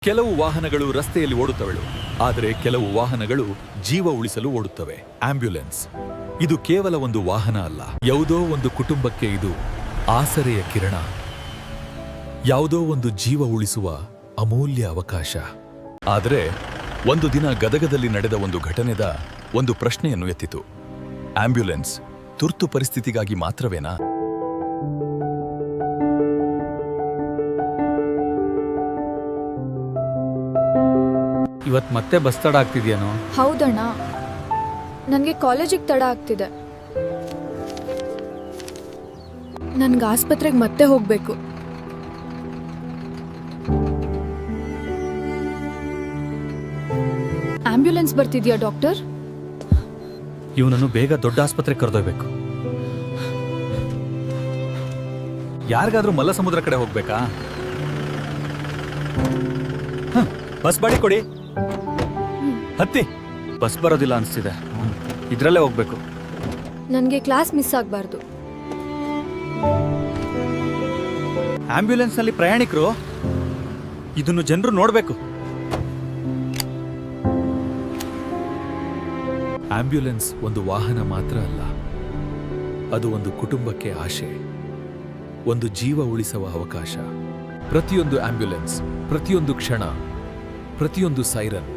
ಕೆಲವು ವಾಹನಗಳು ರಸ್ತೆಯಲ್ಲಿ ಓಡುತ್ತವೆ, ಆದರೆ ಕೆಲವು ವಾಹನಗಳು ಜೀವ ಉಳಿಸಲು ಓಡುತ್ತವೆ. ಆಂಬ್ಯುಲೆನ್ಸ್ ಇದು ಕೇವಲ ಒಂದು ವಾಹನ ಅಲ್ಲ, ಯಾವುದೋ ಒಂದು ಕುಟುಂಬಕ್ಕೆ ಇದು ಆಸರೆಯ ಕಿರಣ, ಯಾವುದೋ ಒಂದು ಜೀವ ಉಳಿಸುವ ಅಮೂಲ್ಯ ಅವಕಾಶ. ಆದರೆ ಒಂದು ದಿನ ಗದಗದಲ್ಲಿ ನಡೆದ ಒಂದು ಘಟನೆದ ಒಂದು ಪ್ರಶ್ನೆಯನ್ನು ಎತ್ತಿತು. ಆಂಬ್ಯುಲೆನ್ಸ್ ತುರ್ತು ಪರಿಸ್ಥಿತಿಗಾಗಿ ಮಾತ್ರವೇನಾ? ಇವತ್ತು ಮತ್ತೆ ಬಸ್ ತಡ ಆಗ್ತಿದ್ಯಾನೋ? ಹೌದಣ್ಣ, ನನಗೆ ಕಾಲೇಜಿಗೆ ತಡ ಆಗ್ತಿದೆ. ನನ್ಗೆ ಆಸ್ಪತ್ರೆಗೆ ಮತ್ತೆ ಹೋಗ್ಬೇಕು. ಆಂಬ್ಯುಲೆನ್ಸ್ ಬರ್ತಿದ್ಯಾ ಡಾಕ್ಟರ್? ಇವನನ್ನು ಬೇಗ ದೊಡ್ಡ ಆಸ್ಪತ್ರೆಗೆ ಕರೆದೊಯ್ಬೇಕು. ಯಾರಿಗಾದ್ರೂ ಮಲ್ಲಸಮುದ್ರ ಕಡೆ ಹೋಗ್ಬೇಕಾ? ಬಸ್ ಬಾಡಿ ಕೊಡಿ, ಹತ್ತಿ. ಬಸ್ ಬರೋದಿಲ್ಲ ಅನಿಸ್ತಿದೆ, ಇದ್ರಲ್ಲೇ ಹೋಗ್ಬೇಕು. ನನಗೆ ಕ್ಲಾಸ್ ಮಿಸ್ ಆಗಬಾರ್ದು. ಆಂಬ್ಯುಲೆನ್ಸ್ನಲ್ಲಿ ಪ್ರಯಾಣಿಕರು, ಇದನ್ನು ಜನರು ನೋಡಬೇಕು. ಆಂಬ್ಯುಲೆನ್ಸ್ ಒಂದು ವಾಹನ ಮಾತ್ರ ಅಲ್ಲ, ಅದು ಒಂದು ಕುಟುಂಬಕ್ಕೆ ಆಶೆ, ಒಂದು ಜೀವ ಉಳಿಸುವ ಅವಕಾಶ. ಪ್ರತಿಯೊಂದು ಆಂಬ್ಯುಲೆನ್ಸ್, ಪ್ರತಿಯೊಂದು ಕ್ಷಣ, ಪ್ರತಿಯೊಂದು ಸೈರನ್